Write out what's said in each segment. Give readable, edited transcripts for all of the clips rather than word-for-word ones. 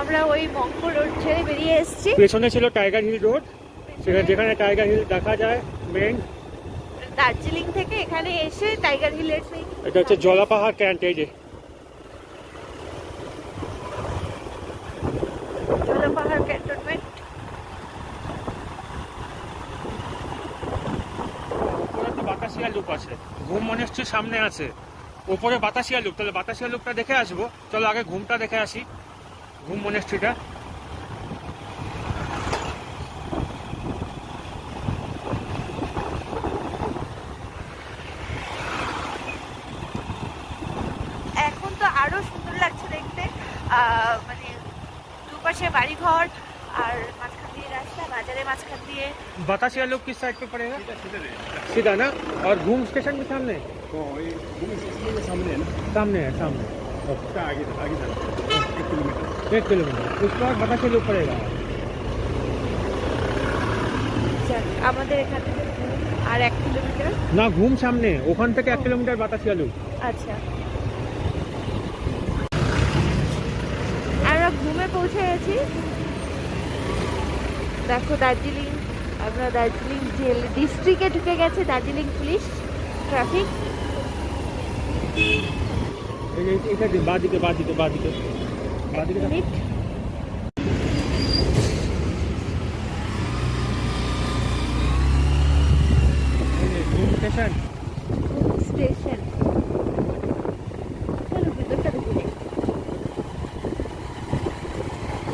আমরা ওই মঙ্গল রোড ছেড়ে বেরিয়ে এসেছি। পেছনে ছিল টাইগার হিল রোড, সেখানে যেখানে টাইগার হিল দেখা যায় মেন। দার্জিলিং থেকে এখানে এসে টাইগার হিলের এটা হচ্ছে জলাপাহাড় ক্যান্ট। এই যে জলাপাহাড় ক্যান্টনমেন্ট। ওপরে তো বাতাসিয়া লুপ আছে, ঘুম মনেস্ট্রি সামনে আছে, ওপরে বাতাসিয়া লুপ। তাহলে বাতাসিয়া লুপটা দেখে আসবো। চলো আগে ঘুমটা দেখে আসি, ঘুম মনেস্ট্রিটা। এখন তো আরো সুন্দর লাগছে দেখতে, মানে দুপাশে বাড়িঘর আর মাঝখান দিয়ে রাস্তা, বাজারের মাঝখান দিয়ে। बतासिया लोग किस साइड पे पड़ेगा? सीधा ना। और घूम स्टेशन भी सामने? तो ये घूम स्टेशन के सामने है ना, सामने है, सामने। उसका आगे आगे जाना 1 किलोमीटर। 1 किलोमीटर उसके बाद बतासिया लोग पड़ेगा। যাক, আমাদের এখান থেকে আর 1 কিলোমিটার। না, ঘুম সামনে, ওখান থেকে 1 কিলোমিটার বাতাসিয়া লোক। আচ্ছা, আমরা ঘুমে পৌঁছে গেছি। দেখো দার্জিলিং, আমরা দার্জিলিং জেল ডিস্ট্রিক্টে ঢুকে গেছে দার্জিলিং পুলিশ ট্রাফিক। এটা বাদিকে বাদিকে বাদিকে বাদিকে। মিনিট ঘুম স্টেশন। স্টেশন। চলো ভিতরটা দেখে নিই।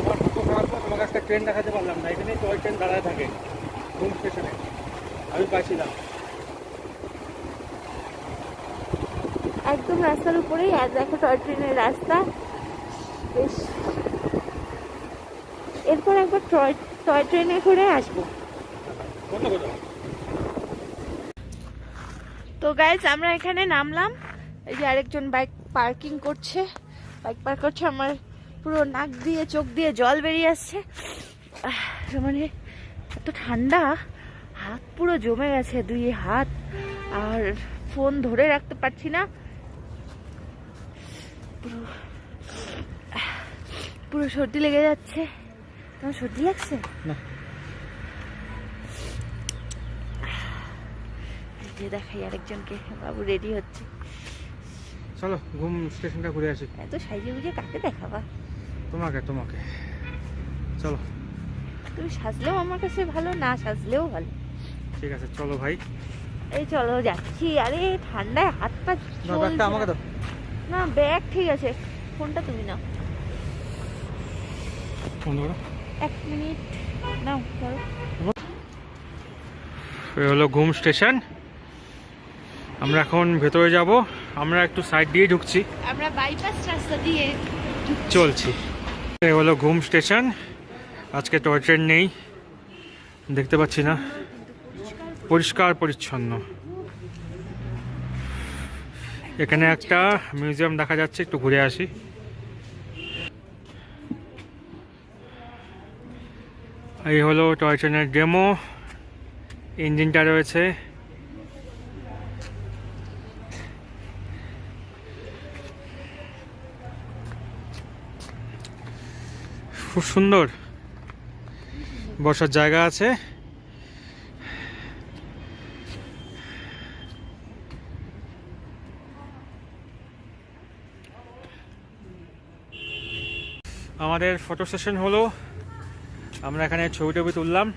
তোমার ফটো খারাপ তো, তোমাকে একটা ট্রেন দেখাতে পারলাম না। এখানে টয় ট্রেন দাঁড়ায় থাকে ঘুম স্টেশনে, আমি পাইছিলাম। একদম রাস্তার উপরেই, আর দেখো টয় ট্রেনের রাস্তা। বেশ, এরপর একবার টয় ট্রেনে করে আসবো। কত কত? তো গাইজ আমরা এখানে নামলাম। এই যে আরেকজন বাইক পার্কিং করছে, বাইক পার্ক করছে। আমার পুরো নাক দিয়ে চোখ দিয়ে জল বেরিয়ে আসছে। মানে এত ঠান্ডা, হাত পুরো জমে গেছে, 2 হাত, আর ফোন ধরে রাখতে পারছি না। পুরো পুরো সর্দি লেগে যাচ্ছে। তোমার সর্দি লাগছে? না। যে দেখাই আরেকজনকে, বাবু রেডি হচ্ছে। চলো ঘুম স্টেশনটা ঘুরে আসি। এত সাইজে বুঝে কাকে দেখাবা? তোমাকে তোমাকে চলো। তুমি সাজলেও আমার কাছে ভালো, না সাজলেও ভালো। ঠিক আছে চলো ভাই। এই চলো যাচ্ছি। আরে ঠান্ডায় হাত পা ব্যাগটা আমাকে দাও। না, ব্যাগ ঠিক আছে, ফোনটা তুমি নাও। ফোন করো। 1 মিনিট নাও, ধরো। এই হলো ঘুম স্টেশন। আমরা এখন ভেতরে যাব। আমরা একটু সাইড দিয়ে ঢুকছি, আমরা বাইপাস রাস্তা দিয়ে চলছি। এই হলো ঘুম স্টেশন। আজকে টয় ট্রেন নেই, দেখতে পাচ্ছি না, পরিষ্কার পরিচ্ছন্ন। এখানে একটা মিউজিয়াম দেখা যাচ্ছে, একটু ঘুরে আসি। এই হলো টয় ট্রেনের ডেমো, ইঞ্জিনটা রয়েছে। খুব সুন্দর, বসার জায়গা আছে। আমাদের ফটো সেশন হলো, আমরা এখানে ছবি টবি তুললাম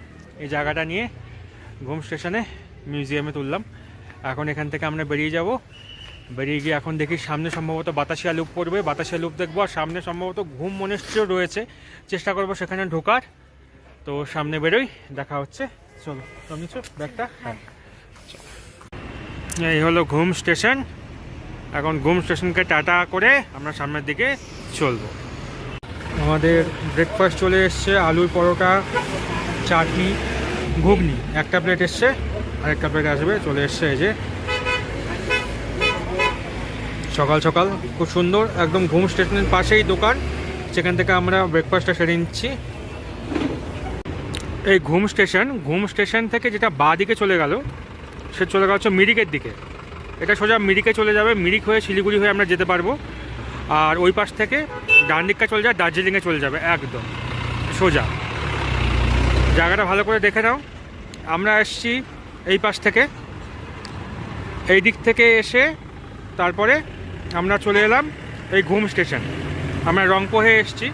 এই জায়গাটা নিয়ে, ঘুম স্টেশনে মিউজিয়ামে তুললাম। এখন এখান থেকে আমরা বেরিয়ে যাব। বেরিয়ে গিয়ে এখন দেখি সামনে সম্ভবত বাতাসিয়া লুপ পড়বে, বাতাসিয়া লুপ দেখবো। আর সামনে সম্ভবত ঘুম মনেস্ট্রিও রয়েছে, চেষ্টা করবো সেখানে ঢোকার। তো সামনে বেরোই, দেখা হচ্ছে। চলো তুমি ব্যাগটা। হ্যাঁ, এই হলো ঘুম স্টেশন। এখন ঘুম স্টেশনকে টাটা করে আমরা সামনের দিকে চলবো। আমাদের ব্রেকফাস্ট চলে এসছে, আলুর পরোটা, চাটনি, ঘুগনি। একটা প্লেট এসছে, আর একটা প্লেট আসবে, চলে এসছে। এই যে সকাল সকাল, খুব সুন্দর, একদম ঘুম স্টেশনের পাশেই দোকান, সেখান থেকে আমরা ব্রেকফাস্টটা সেরে নিচ্ছি। এই ঘুম স্টেশন থেকে যেটা বাঁ দিকে চলে গেল, সে চলে গেল হচ্ছে মিরিকের দিকে। এটা সোজা মিরিকে চলে যাবে, মিরিক হয়ে শিলিগুড়ি হয়ে আমরা যেতে পারবো। আর ওই পাশ থেকে ডান দিকটা চলে যায়, দার্জিলিংয়ে চলে যাবে একদম সোজা। জায়গাটা ভালো করে দেখে নাও। আমরা এসছি এই পাশ থেকে, এই দিক থেকে এসে তারপরে আমরা চলে এলাম এই ঘুম স্টেশন। আমরা রংপো হয়ে এসছি,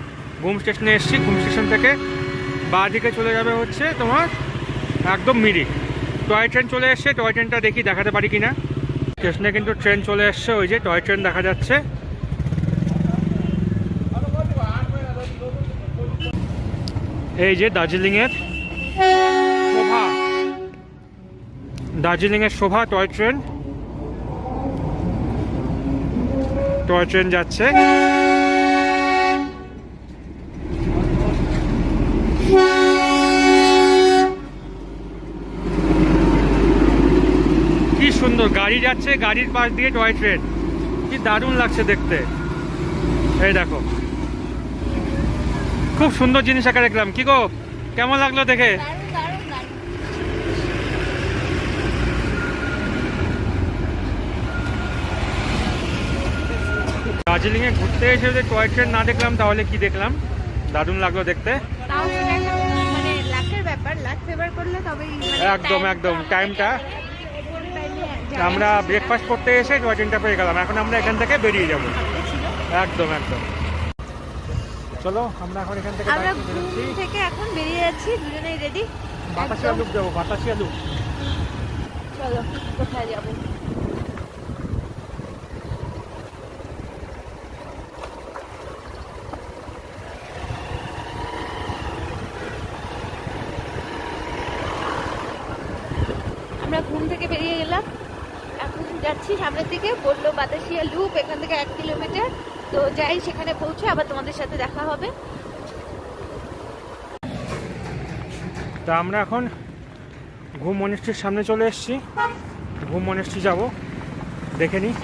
ঘুম স্টেশনে এসছি। ঘুম স্টেশন থেকে বাঁ দিকে চলে যাবে হচ্ছে তোমার একদম মিরিক। টয় ট্রেন চলে এসছে, টয় ট্রেনটা দেখি দেখাতে পারি কি না। স্টেশনে কিন্তু ট্রেন চলে এসছে, ওই যে টয় ট্রেন দেখা যাচ্ছে। এই যে দার্জিলিংয়ের শোভা, দার্জিলিংয়ের শোভা টয় ট্রেন, টয় ট্রেন যাচ্ছে। কি সুন্দর গাড়ি যাচ্ছে, গাড়ির পাশ দিয়ে টয় ট্রেন, কি দারুণ লাগছে দেখতে। এই দেখো, খুব সুন্দর জিনিস একা দেখলাম। কি গো, কেমন লাগলো দেখে? দার্জিলিংয়ে ঘুরতে এসে যদি টয় ট্রেন না দেখলাম তাহলে কি দেখলাম। দারুণ লাগলো দেখতে। একদম একদম টাইমটা, আমরা ব্রেকফাস্ট করতে এসে টয় ট্রেনটা পেয়ে গেলাম। এখন আমরা এখান থেকে বেরিয়ে যাব একদম একদম। চলো আমরা এখন এখান থেকে এখন বেরিয়ে যাচ্ছি, দুজনেই রেডি। বাতাসিয়া লুপ যাবো, বাতাসিয়া লুপ। চলো কোথায় যাবো? আমরা ঘুম থেকে বেরিয়ে গেলাম, এখন যাচ্ছি সামনের দিকে। বললো বাতাসিয়া লুপ, এখান থেকে 1 কিলোমিটার। তো যাই, সেখানে পৌঁছে আবার তোমাদের সাথে দেখা হবে। তা আমরা এখন ঘুম মনিস্ট্রির সামনে চলে এসেছি। ঘুম মনিস্ট্রি যাব, দেখে নিই।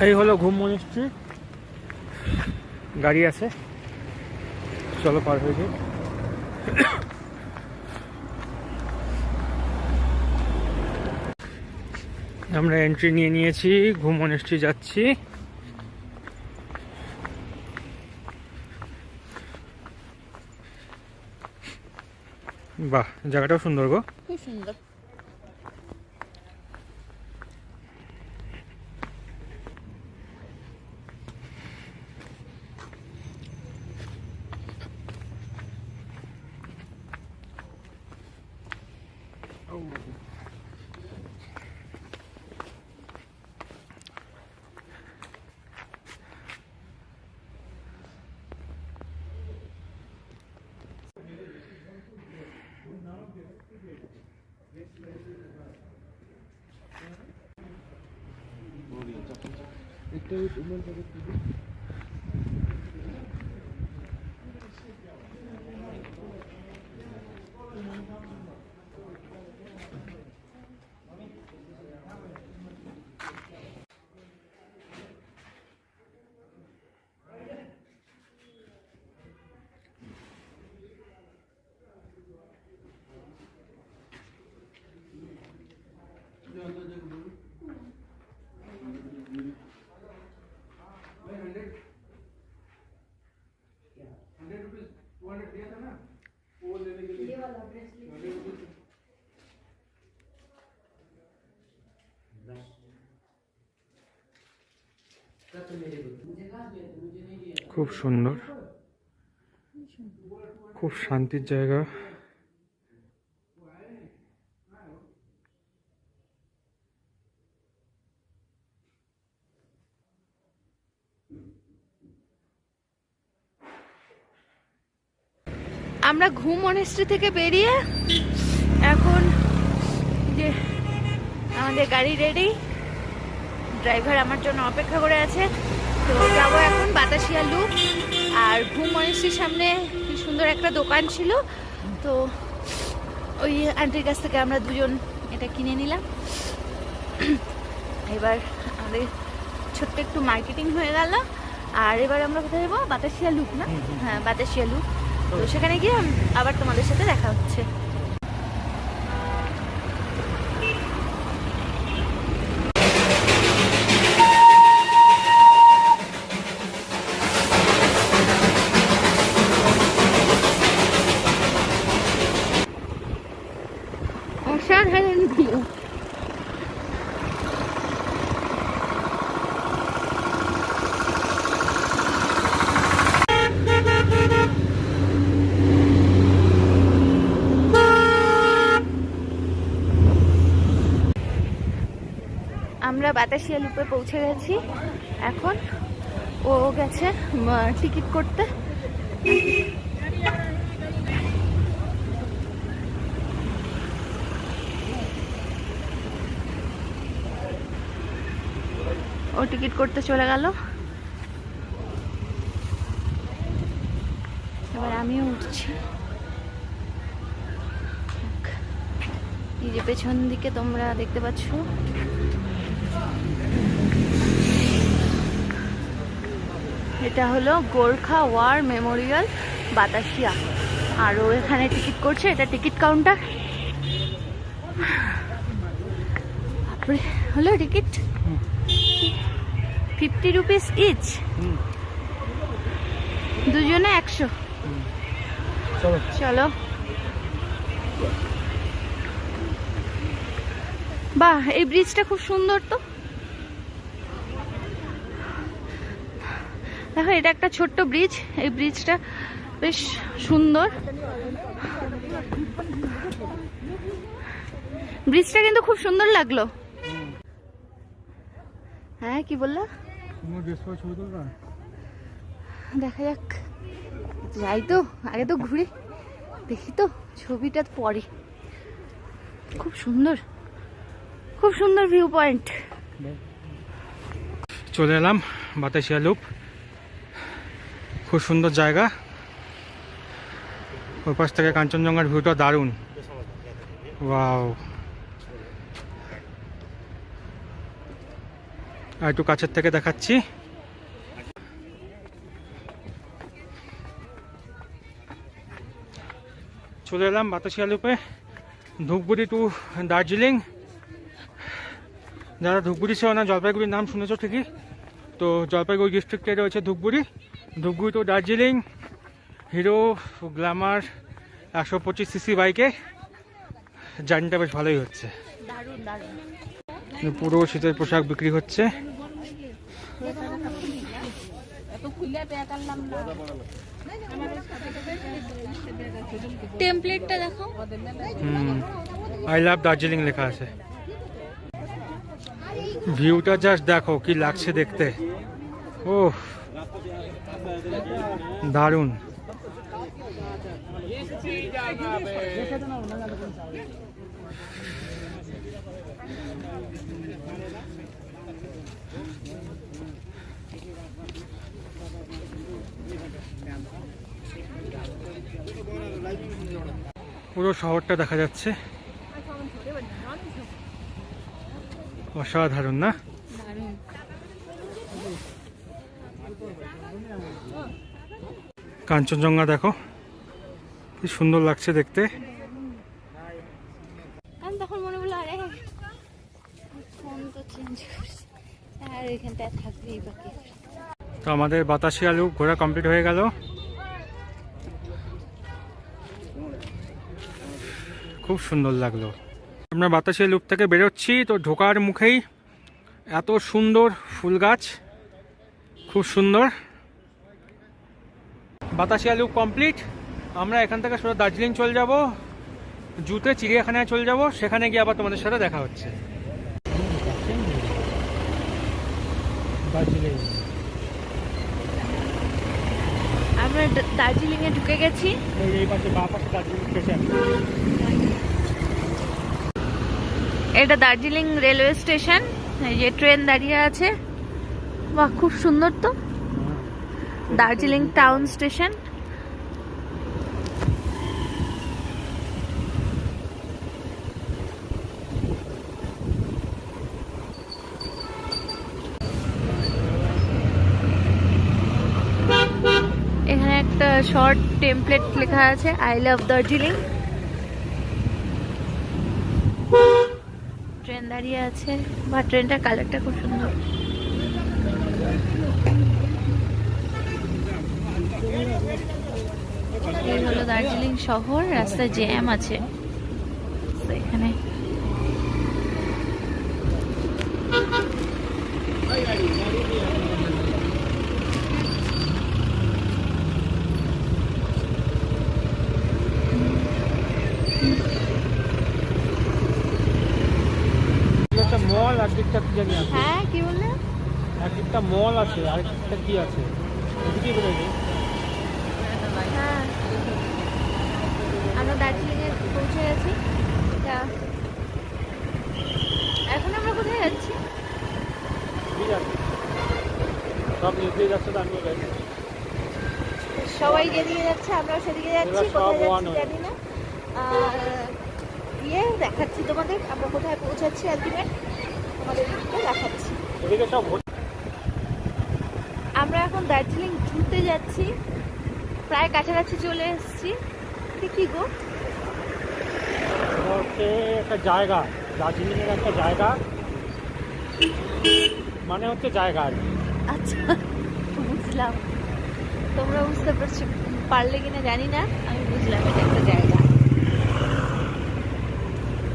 এই হলো ঘুম মনিস্ট্রি, গাড়ি আছে, চলো পার হয়ে যাই। আমরা এন্ট্রি নিয়ে নিয়েছি, ঘুম মনিস্ট্রি যাচ্ছি। বাহ, জায়গাটাও সুন্দর গো, খুব সুন্দর। খুব সুন্দর, খুব শান্তির জায়গা। আমরা ঘুম মনিস্ট্রি থেকে বেরিয়ে এখন যে আমাদের গাড়ি রেডি, ড্রাইভার আমার জন্য অপেক্ষা করে আছে। তো যাবো এখন বাতাসিয়া লুপ। আর ঘুম মনিস্ট্রির সামনে কি সুন্দর একটা দোকান ছিল, তো ওই আন্টির কাছ থেকে আমরা দুজন এটা কিনে নিলাম। এবার আমাদের ছোট্ট একটু মার্কেটিং হয়ে গেল। আর এবার আমরা কোথায় যাবো? বাতাসিয়া লুপ না? হ্যাঁ, বাতাসিয়া লুপ। তো সেখানে গিয়ে আবার তোমাদের সাথে দেখা হচ্ছে। আমরা বাতাসিয়া লুপে পৌঁছে গেছি। এখন ও গেছে টিকিট করতে। ও টিকিট করতে চলে গেল। এবার আমিও উঠছি। এই যে পেছন দিকে তোমরা দেখতে পাচ্ছ, এটা হলো গোর্খা ওয়ার মেমোরিয়াল বাতাসিয়া। আর ও এখানে টিকিট করছে, এটা টিকিট কাউন্টার। হলো টিকিট 50 রুপিস ইচ, দুজনে 100। চলো। বাহ, এই ব্রিজটা খুব সুন্দর তো। দেখো, এটা একটা ছোট্ট ব্রিজ। এই ব্রিজটা বেশ সুন্দর। ব্রিজটা কিন্তু খুব সুন্দর লাগলো। হ্যাঁ, কি বললা? দেখা যাক, যাই তো, আগে তো ঘুরে দেখি তো ছবিটা পরে। খুব সুন্দর, খুব সুন্দর ভিউ পয়েন্ট। চলে এলাম বাতাসিয়া লুপ, খুব সুন্দর জায়গা। ওই পাশ থেকে কাঞ্চনজঙ্ঘার ভিউটা দারুণ। ওয়াও, আর একটু কাছের থেকে দেখাচ্ছি। চলে এলাম বাতাসিয়া লুপে, ধূপগুড়ি টু দার্জিলিং। যারা ধূপগুড়ি ছিল না, জলপাইগুড়ির নাম শুনেছ ঠিকই। তো জলপাইগুড়ি ডিস্ট্রিক্টে রয়েছে Dhupguri. Dhupguri to Darjeeling Hero Glamour 125 CC বাইকে জার্নিটা বেশ ভালোই হচ্ছে। পুরো শীতের পোশাক বিক্রি হচ্ছে। টেমপ্লেটটা দেখো। আই লাভ দার্জিলিং লেখা আছে। ভিউটা জাস্ট দেখো কি লাগছে দেখতে। ও দারুণ। পুরো শহরটা দেখা যাচ্ছে, অসাধারণ না? কাঞ্চনজঙ্ঘা দেখো কি সুন্দর লাগছে দেখতে। তখন মনে হলো আরে ফোন তো চেঞ্জ করছি, আর এখানটায় থাকবেই বাকি। তো আমাদের বাতাসিয়া লুপ ঘোরা কমপ্লিট হয়ে গেল। খুব সুন্দর লাগলো। আমরা বাতাসিয়া লুপ থেকে বেরোচ্ছি, তো ঢোকার মুখেই এত সুন্দর ফুল গাছ, খুব সুন্দর। Batasia loop complete. আমরা এখান থেকে সোজা দার্জিলিং চলে যাব, জুতে চিড়িয়াখানায় চলে যাব, সেখানে গিয়ে আবার তোমাদের সাথে দেখা হচ্ছে। দার্জিলিং, আমরা দার্জিলিং এ ঢুকে গেছি। এই পাশে বাঁ পাশে দার্জিলিং স্টেশন। এটা দার্জিলিং রেলওয়ে স্টেশন। এই যে ট্রেন দাঁড়িয়ে আছে। বাহ, খুব সুন্দর তো। Darjeeling town station. এখানে একটা শর্ট টেমপ্লেট লেখা আছে, আই লাভ দার্জিলিং। ট্রেন দাঁড়িয়ে আছে, বা ট্রেনটার কালারটা খুব সুন্দর। এই হলো দার্জিলিং শহর। রাস্তায় জ্যাম আছে তো এখানে। মল আর দিকটা কি জানি আছে। একটা মল আছে, আরেকটা কি আছে, এদিকে বেরোবে। হ্যাঁ, আমরা দার্জিলিংয়ে পৌঁছে গেছি। তা এখন আমরা কোথায় যাচ্ছি? ঠিক আছে, সব এগিয়ে যাচ্ছে, তো আমিও যাই। সবাই যেদিকে যাচ্ছে আমরাও সেদিকে যাচ্ছি। এবার সব কোথায় one যাচ্ছি way। জানি না। আর দেখাচ্ছি তোমাদের আমরা কোথায় পৌঁছাচ্ছি। আলটিমেট তোমাদের দেখাচ্ছি। এদিকে সব আমরা এখন দার্জিলিং ঘুরতে যাচ্ছি, প্রায় কাছাকাছি চলে এসেছি। এটা কি গো? এটা হচ্ছে একটা জায়গা, দার্জিলিংয়ের একটা জায়গা, মানে হচ্ছে জায়গা আর কি। আচ্ছা, বুঝলাম। তোমরা বুঝতে পারছো পারলে কিনা জানি না, আমি বুঝলাম এটা একটা জায়গা।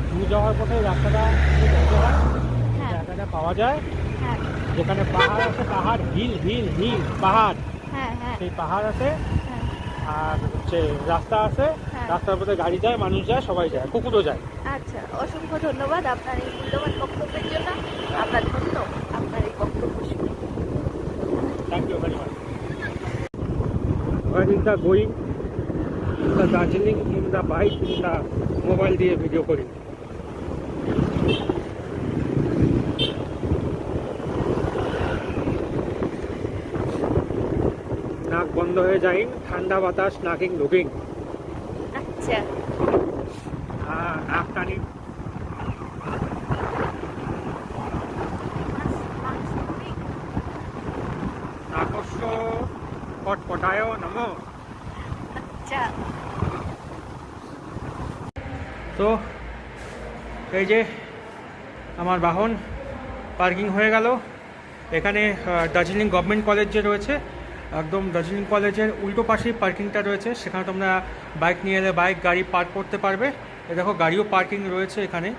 তুমি যাওয়ার পথে রাস্তাটা খুব দেখতে হয়, হ্যাঁ জায়গাটা পাওয়া যায় হ্যাঁ যেখানে পাহাড় আছে, পাহাড়, হিল হিল হিল পাহাড়, হ্যাঁ হ্যাঁ সেই পাহাড় আছে, হ্যাঁ। আর হচ্ছে রাস্তা আছে, হ্যাঁ। রাস্তার মধ্যে গাড়ি যায়, মানুষ যায়, সবাই যায়, কুকুরও যায়। আচ্ছা, অসংখ্য ধন্যবাদ আপনার এই মূল্যবান বক্তব্যের জন্য। আপনার ধন্য আপনার এই বক্তব্য শুনে। Thank you very much. Where is the going? The Darjeeling in the bike, in the mobile দিয়ে ভিডিও করি। নাক বন্ধ হয়ে যায়, ঠান্ডা বাতাস নাকিং ঢুকিং, আচ্ছা, নাক টানি। নাকস্য কটকটায় নমো। আচ্ছা। তো এই যে আমার বাহন পার্কিং হয়ে গেল এখানে। দার্জিলিং গভর্নমেন্ট কলেজ যে রয়েছে, একদম দার্জিলিং কলেজের উল্টো পাশেই পার্কিংটা রয়েছে। সেখানে তোমরা বাইক নিয়ে এলে বাইক, গাড়ি পার্ক করতে পারবে। এ দেখো গাড়িও পার্কিং রয়েছে এখানে,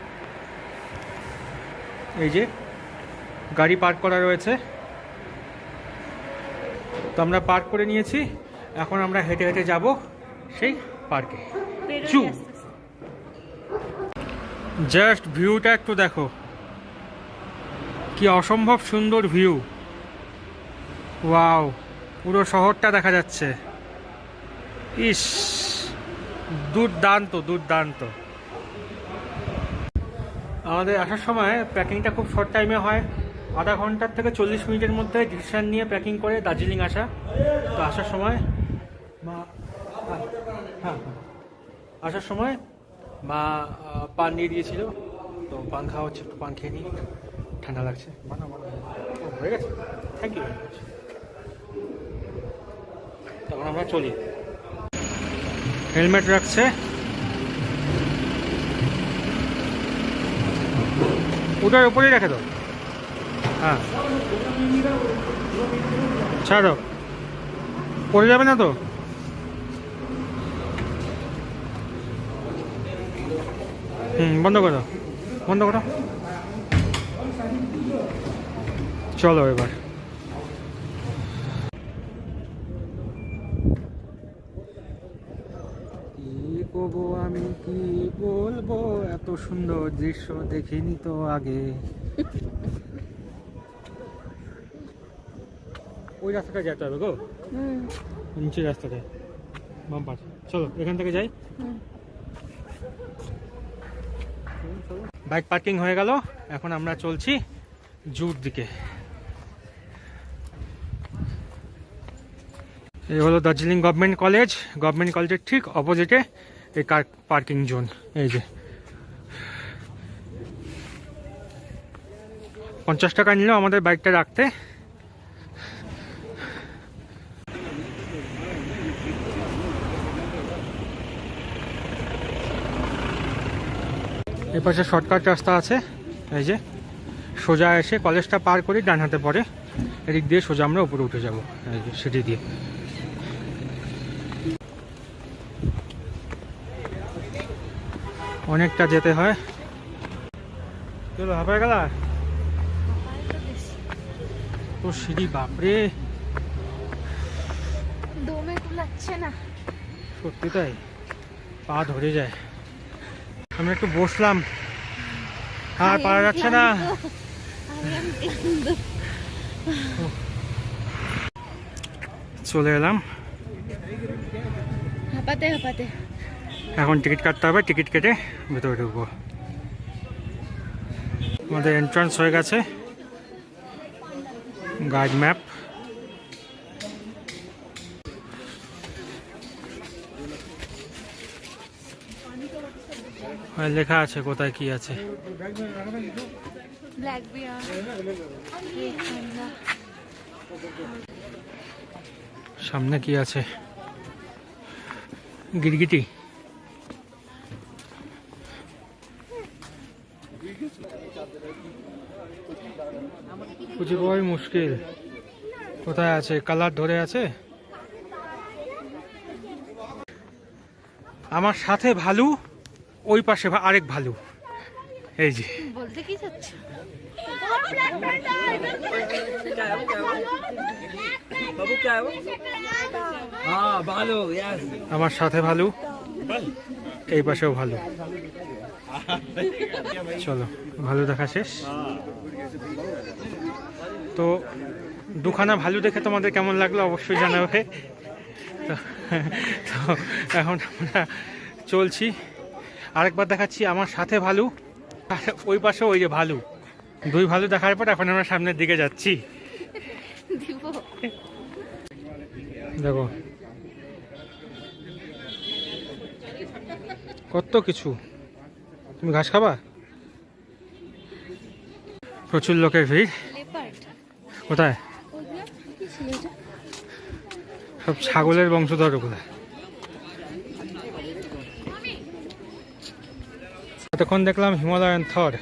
এই যে গাড়ি পার্ক করা রয়েছে। তো আমরা পার্ক করে নিয়েছি, এখন আমরা হেঁটে হেঁটে যাব সেই পার্কে। চু, জাস্ট ভিউটা একটু দেখো, কি অসম্ভব সুন্দর ভিউ। ওয়াও, পুরো শহরটা দেখা যাচ্ছে। ইস, দুর্দান্ত দুর্দান্ত। আমাদের আসার সময় প্যাকিংটা খুব শর্ট টাইমে হয়, আধা ঘন্টার থেকে 40 মিনিটের মধ্যে ডিসিশন নিয়ে প্যাকিং করে দার্জিলিং আসা। তো আসার সময় মা, হ্যাঁ, আসার সময় মা পান নিয়ে দিয়েছিল, তো পান খাওয়া হচ্ছে, একটু পান খেয়ে নিই, ঠান্ডা লাগছে। হয়ে গেছে, থ্যাংক ইউ ভেরি মাচ। তখন আমরা চলি। হেলমেট রাখছে, ওটার উপরেই রেখে দাও। হ্যাঁ, ছাড়ো, পড়ে যাবে না তো। বন্ধ করো, বন্ধ করো। চলো এবার। কি করবো আমি, কি বলবো, এত সুন্দর দৃশ্য দেখিনি তো আগে। ওই রাস্তাটা যেতে হবে গো, নিচের রাস্তাটা, বাম পাশে। চলো এখান থেকে যাই। বাইক পার্কিং হয়ে গেল, এখন আমরা চলছি জুর দিকে। এই হলো দার্জিলিং গভর্নমেন্ট কলেজ, গভর্নমেন্ট কলেজের ঠিক অপোজিটে এই কার পার্কিং জোন। এই যে 50 টাকা নিল আমাদের বাইকটা রাখতে। এ পাশে শর্টকাট রাস্তা আছে, এই যে সোজা এসে কলেজটা পার করি, ডান হাতে পড়ে, এদিক দিয়ে সোজা আমরা উপরে উঠে যাবো, এই যে সিঁড়ি দিয়ে। অনেকটা যেতে হয়। চলো, হাঁপায় গেল তো সিঁড়ি, বাপরে, দমে কুলাচ্ছে না। সত্যি তাই, পা ধরে যায়। আমরা একটু বসলাম, আর পারা যাচ্ছে না। চলে এলাম, হাঁপাতে হাঁপাতে। এখন টিকিট কাটতে হবে, টিকিট কেটে ভেতরে ঢুকবো। আমাদের এন্ট্রান্স হয়ে গেছে, গাইড ম্যাপ। লেখা আছে কোথায় কি আছে। ব্ল্যাক বিয়ার, সামনে কি আছে, গিরগিটি। খুঁজে পাওয়াই মুশকিল, কোথায় আছে, কালার ধরে আছে। আমার সাথে ভালু, ওই পাশে আরেক ভালু, এই যে। বলতে কি চাচ্ছ? আমার সাথে ভালু, এই পাশেও ভালু। চলো, ভালু দেখা শেষ। তো দুখানা ভালু দেখে তোমাদের কেমন লাগলো অবশ্যই জানাবে। তো এখন আমরা চলছি, আরেকবার দেখাচ্ছি। আমার সাথে ভালু, আর ওই পাশে ওই যে ভালু, দুই ভালু দেখার পর এখন আমরা সামনের দিকে যাচ্ছি। দেখো কত কিছু। তুমি ঘাস খাবা? প্রচুর লোকের ভিড়। কোথায়? সব ছাগলের বংশধর ওগুলো। এতক্ষণ দেখলাম হিমালয়ান থর।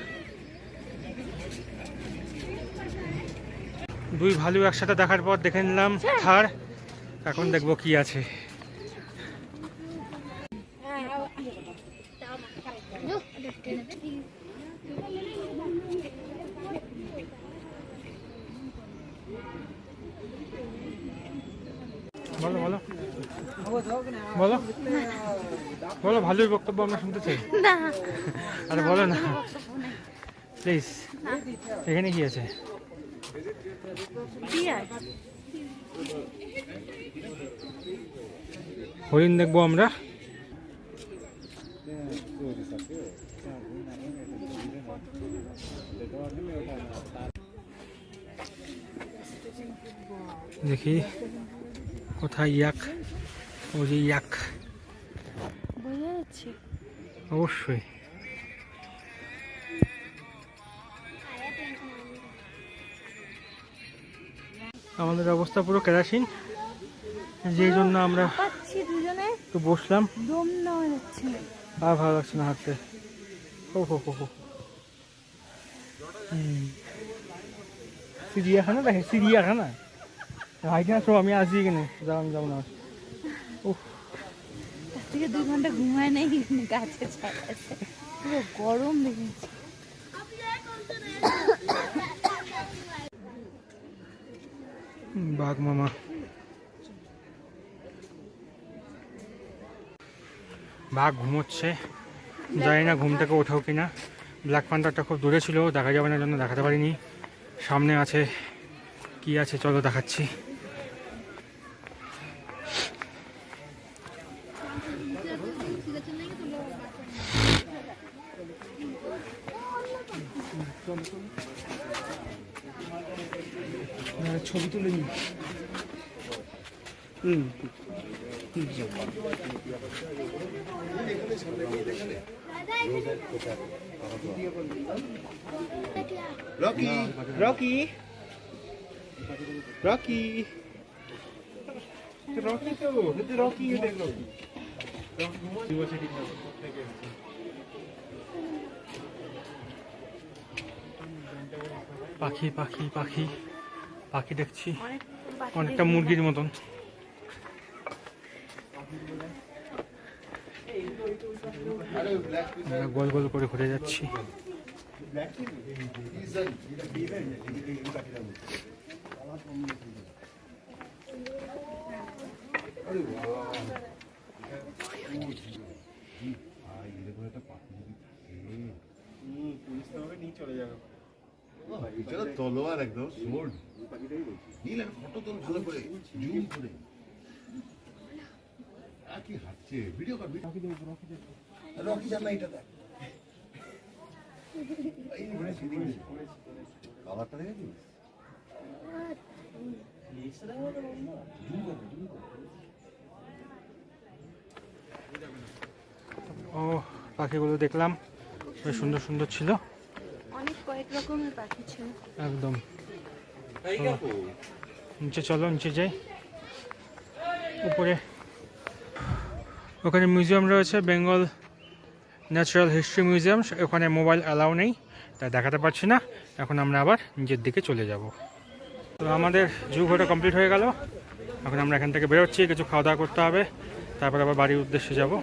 দুই ভালু একসাথে দেখার পর দেখে নিলাম থার। এখন দেখবো কি আছে। বলো বলো বলো বলো, ভালোই বক্তব্য আমরা শুনতে চাই। না, আরে বলো না প্লিজ। এখানে কি আছে? বিয়ার। হরিণ দেখবো আমরা। দেখি কোথায় ইয়াক। ও যে ইয়াক, বোঝা যাচ্ছে। অবশ্যই। আমাদের অবস্থা পুরো কেরাসিন, যেই জন্য আমরা পাচ্ছি দুজনে, তো বসলাম। দম নেওয়া যাচ্ছে না। আর ভালো লাগছে না হাঁটতে। ও হো হো হো, চিড়িয়াখানা দেখে, চিড়িয়াখানা হাইটে আসো, আমি আসি এখানে, যাও যাও না। উফ, তার থেকে 2 ঘন্টা ঘুমায় নাই, গাছে ছাড় আছে, পুরো গরম লেগেছে। বাঘ মামা। বাঘ ঘুমোচ্ছে, জানি না ঘুম থেকে ওঠাও কিনা। ব্ল্যাক প্যান্থারটা খুব দূরে ছিল, দেখা যাবে না জন্য দেখাতে পারিনি। সামনে আছে, কি আছে চলো দেখাচ্ছি। ছবি তুলে নি। রকি রকি রকি রকি তো রকি দেখ রকি। পাখি পাখি পাখি পাখি দেখছি, অনেকটা মুরগির মতন। আমরা গোল গোল করে ঘুরে যাচ্ছি। তলোয়ার একদম নীলের ফটো তোর ভালো করে জুম করে কি হাঁটছে ভিডিও কর রকি জানা এটা দেখ এই ঘুরে সেদিকে কালারটা দেখেছিস ও পাখিগুলো দেখলাম, বেশ সুন্দর সুন্দর ছিল অনেক কয়েক রকমের পাখি ছিল। একদম। নিচে চলো, নিচে যাই। উপরে ওখানে মিউজিয়াম রয়েছে, বেঙ্গল ন্যাচারাল হিস্ট্রি মিউজিয়াম। ওখানে মোবাইল অ্যালাউ নেই, তাই দেখাতে পারছি না। এখন আমরা আবার নিজের দিকে চলে যাব। তো আমাদের জু ঘোরা কমপ্লিট হয়ে গেল। এখন আমরা এখান থেকে বেরোচ্ছি, কিছু খাওয়া দাওয়া করতে হবে, তারপর আবার বাড়ির উদ্দেশ্যে যাব।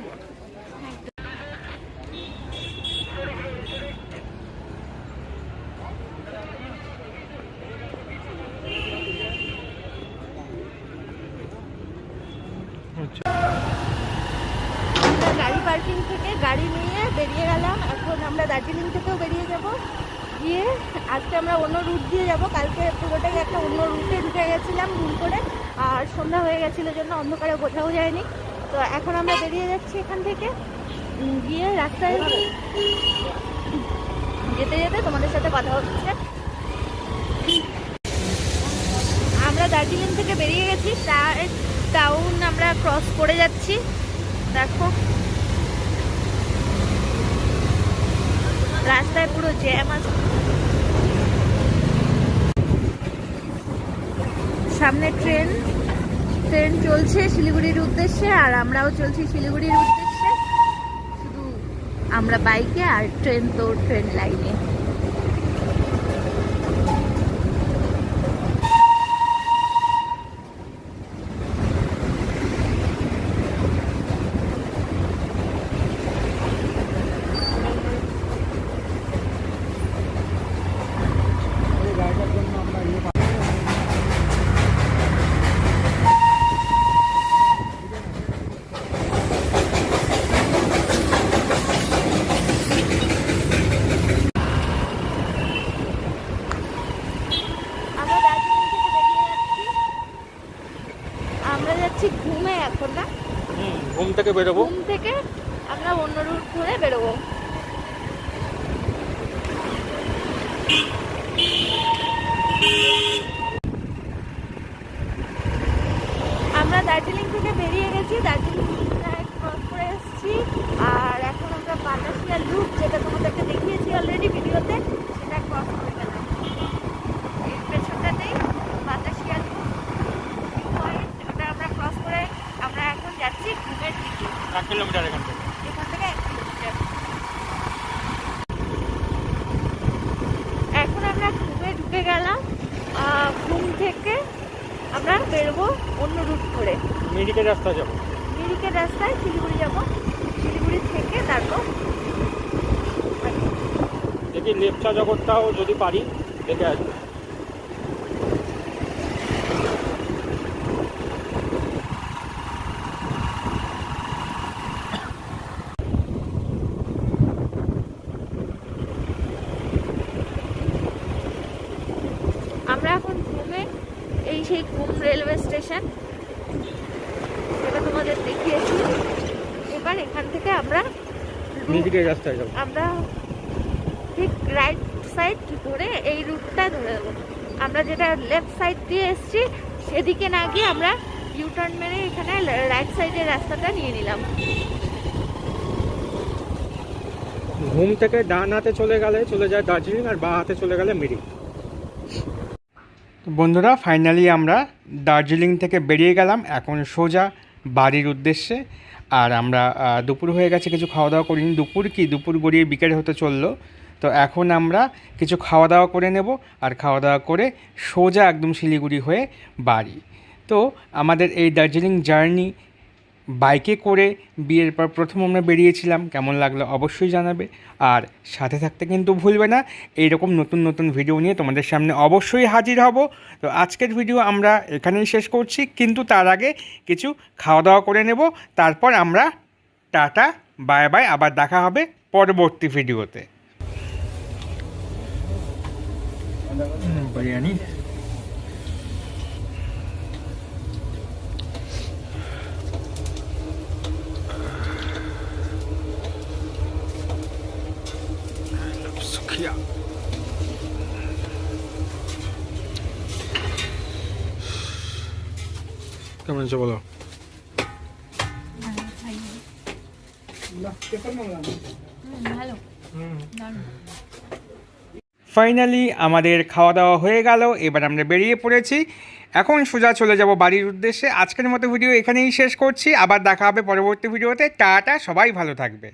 আমরা গাড়ি পার্কিং থেকে গাড়ি নিয়ে বেরিয়ে গেলাম। এখন আমরা দার্জিলিং থেকেও বেরিয়ে যাব। গিয়ে আজকে আমরা অন্য রুট দিয়ে যাব। কালকে পুরোটাই একটা অন্য রুটে ঢুকে গেছিলাম ভুল করে, আর সন্ধ্যা হয়ে গেছিলো জন্য অন্ধকারে বোঝাও যায়নি। তো এখন আমরা বেরিয়ে যাচ্ছি এখান থেকে। গিয়ে রাস্তায় যেতে যেতে তোমাদের সাথে কথা হচ্ছে। আমরা দার্জিলিং থেকে বেরিয়ে গেছি, টাউন আমরা ক্রস করে যাচ্ছি। দেখো রাস্তায় পুরো জ্যাম আছে। সামনে ট্রেন চলছে শিলিগুড়ির উদ্দেশ্যে, আর আমরাও চলছি শিলিগুড়ির উদ্দেশ্যে। শুধু আমরা বাইকে, আর ট্রেন তো ট্রেন লাইনে। আমরা যাচ্ছি ঘুমে এখন, না ঘুম থেকে বেরোবো। ঘুম থেকে আমরা অন্য রুট ধরে বেরোবো। আমরা দার্জিলিং থেকে বেরিয়ে গেছি, দার্জিলিং ক্রস করে এসেছি। আর এখন আমরা বাতাসিয়া লুপ, যেটা তোমাদেরকে দেখিয়েছি অলরেডি ভিডিওতে, সেটা ক্রস করে গেলাম। এর পেছনটাতেই বাতাসিয়া লুপ পয়েন্ট, ওটা আমরা ক্রস করে আমরা এখন যাচ্ছি ঘুমের দিকে। 1 কিলোমিটার এখান থেকে। এখান থেকে 1 কিলোমিটার। এখন আমরা ঘুমে ঢুকে গেলাম। ঘুম থেকে আমরা বেরোবো অন্য রুট করে, মিরিকের রাস্তা যাবো। মিরিকের রাস্তায় শিলিগুড়ি যাব। শিলিগুড়ি থেকে তারপর দেখি লেপচা জগৎটাও যদি পারি দেখে আসবো। আমরা এখন ঘুমে, এই সেই ঘুম রেলওয়ে স্টেশন, যেটা তোমাদের দেখিয়েছি। এবার এখান থেকে আমরা মিরিকের রাস্তায় যাবো। আমরা ঠিক রাইট সাইড ধরে এই রুটটা ধরে দেবো। আমরা যেটা লেফট সাইড দিয়ে এসেছি সেদিকে না গিয়ে আমরা ইউটার্ন মেরে এখানে রাইট সাইডের রাস্তাটা নিয়ে নিলাম। ঘুম থেকে ডান হাতে চলে গেলে চলে যায় দার্জিলিং, আর বাঁ হাতে চলে গেলে মিরিক। বন্ধুরা, ফাইনালি আমরা দার্জিলিং থেকে বেরিয়ে গেলাম এখন সোজা বাড়ির উদ্দেশ্যে। আর আমরা দুপুর হয়ে গেছে, কিছু খাওয়া দাওয়া করিনি। দুপুর গড়িয়ে বিকেল হতে চললো। তো এখন আমরা কিছু খাওয়া দাওয়া করে নেব, আর খাওয়া দাওয়া করে সোজা একদম শিলিগুড়ি হয়ে বাড়ি। তো আমাদের এই দার্জিলিং জার্নি বাইকে করে বিয়ের পর প্রথম আমরা বেরিয়েছিলাম। কেমন লাগলো অবশ্যই জানাবে, আর সাথে থাকতে কিন্তু ভুলবে না। এইরকম নতুন নতুন ভিডিও নিয়ে তোমাদের সামনে অবশ্যই হাজির হব। তো আজকের ভিডিও আমরা এখানেই শেষ করছি, কিন্তু তার আগে কিছু খাওয়া দাওয়া করে নেব, তারপর আমরা টাটা বাই বাই, আবার দেখা হবে পরবর্তী ভিডিওতে। বিরিয়ানি কেমন হয়েছে বলো? ভালো। ফাইনালি আমাদের খাওয়া দাওয়া হয়ে গেল, এবার আমরা বেরিয়ে পড়েছি। এখন সোজা চলে যাব বাড়ির উদ্দেশ্যে। আজকের মতো ভিডিও এখানেই শেষ করছি, আবার দেখা হবে পরবর্তী ভিডিওতে। টাটা, সবাই ভালো থাকবে।